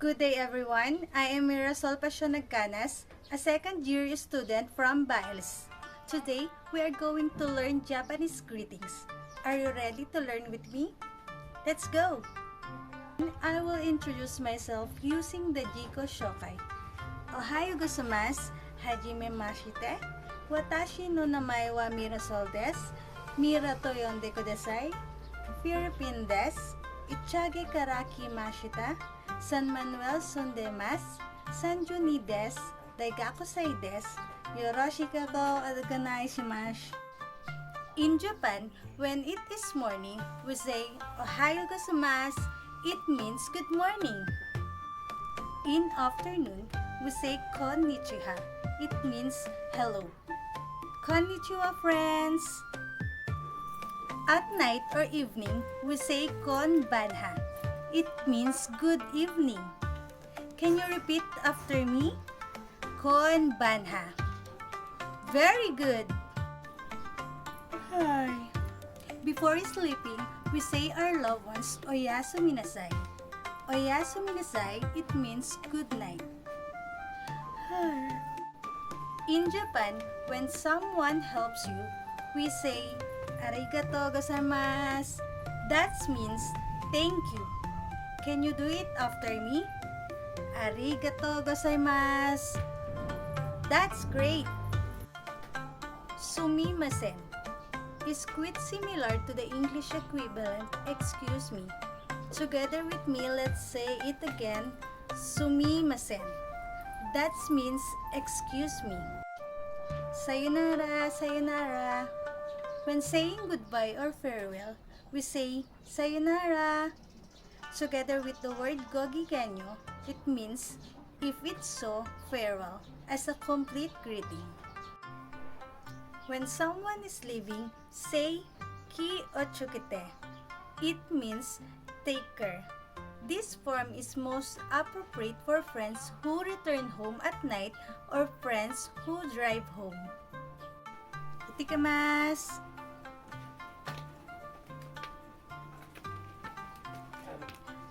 Good day everyone. I am Mirasol Pasionagcanas, a second-year student from Biles. Today, we are going to learn Japanese greetings. Are you ready to learn with me? Let's go! I will introduce myself using the Jiko Shokai. Ohayo gozaimasu, hajime mashite, watashi no namae wa Mirasol desu, Mira to yonde kudasai, Philippine desu, Ichage kara kimashita, San Manuel sondemasu, Sanjuni desu, Daigakusai desu, Yoroshika to onegai shimasu. In Japan, when it is morning, we say Ohayo gozaimasu. It means good morning. In afternoon, we say konnichiwa. It means hello. Konnichiwa, friends. At night or evening, we say konbanha. It means good evening. Can you repeat after me? Konbanha. Very good. Hi. Before sleeping, we say our loved ones Oyasumi nasai. Oyasumi nasai, it means good night. In Japan, when someone helps you, we say arigatou gozaimasu. That means thank you. Can you do it after me? Arigatou gozaimasu. That's great. Sumimasen is quite similar to the English equivalent excuse me. Together with me, let's say it again. Sumimasen. That means excuse me. Sayonara, sayonara. When saying goodbye or farewell, we say sayonara. Together with the word gogigenyo, it means if it's so, farewell, as a complete greeting. When someone is leaving, say ki ochukite. It means take care. This form is most appropriate for friends who return home at night or friends who drive home. Itadakimasu.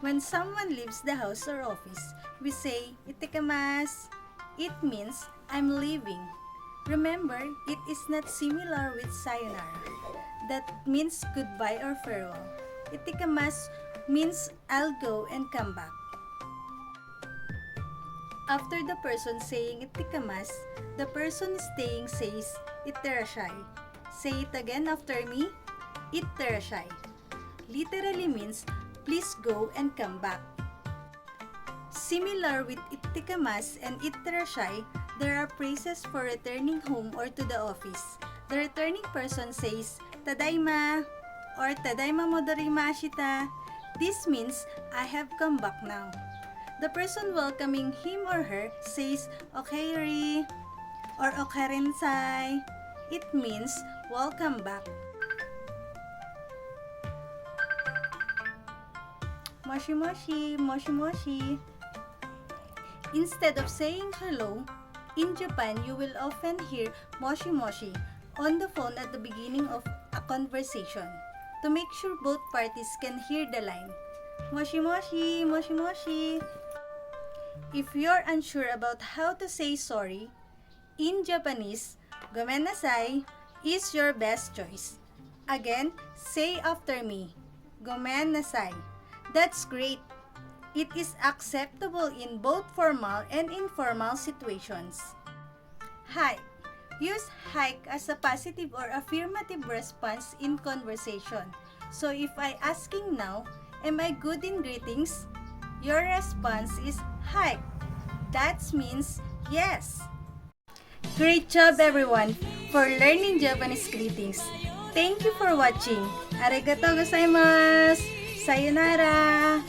When someone leaves the house or office, we say itadakimasu. It means I'm leaving. Remember, it is not similar with sayonara. That means goodbye or farewell. Itadakimasu means I'll go and come back. After the person saying itadakimasu, the person staying says itterashai. Say it again after me. Itterashai. Literally means please go and come back. Similar with itadakimasu and itterashai, there are phrases for returning home or to the office. The returning person says tadaima or tadaima modorimashita. This means I have come back now. The person welcoming him or her says okaeri or okarensai. It means welcome back. Moshi moshi, moshi moshi. Instead of saying hello, in Japan, you will often hear moshi moshi on the phone at the beginning of a conversation to make sure both parties can hear the line. Moshi moshi, moshi moshi. If you're unsure about how to say sorry, in Japanese, gomen nasai is your best choice. Again, say after me, gomen nasai. That's great. It is acceptable in both formal and informal situations. Hike. Use hike as a positive or affirmative response in conversation. So if I asking now, am I good in greetings? Your response is hike. That means yes. Great job everyone for learning Japanese greetings. Thank you for watching. Arigatou gozaimasu. Sayonara.